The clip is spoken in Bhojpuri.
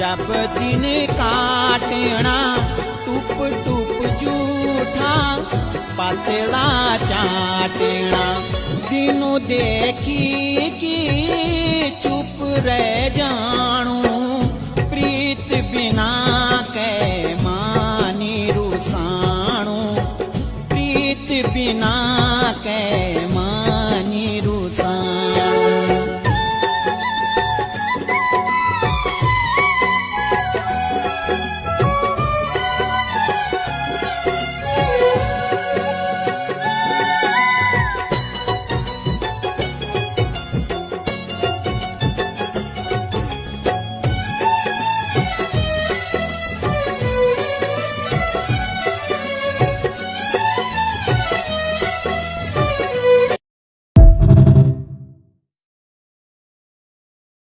सब दिन काटना टूप टूप जूठा पतला चाटना दिनों देखी की चुप रह जानू प्रीत बिना कै मानी रुसाणू प्रीत बिना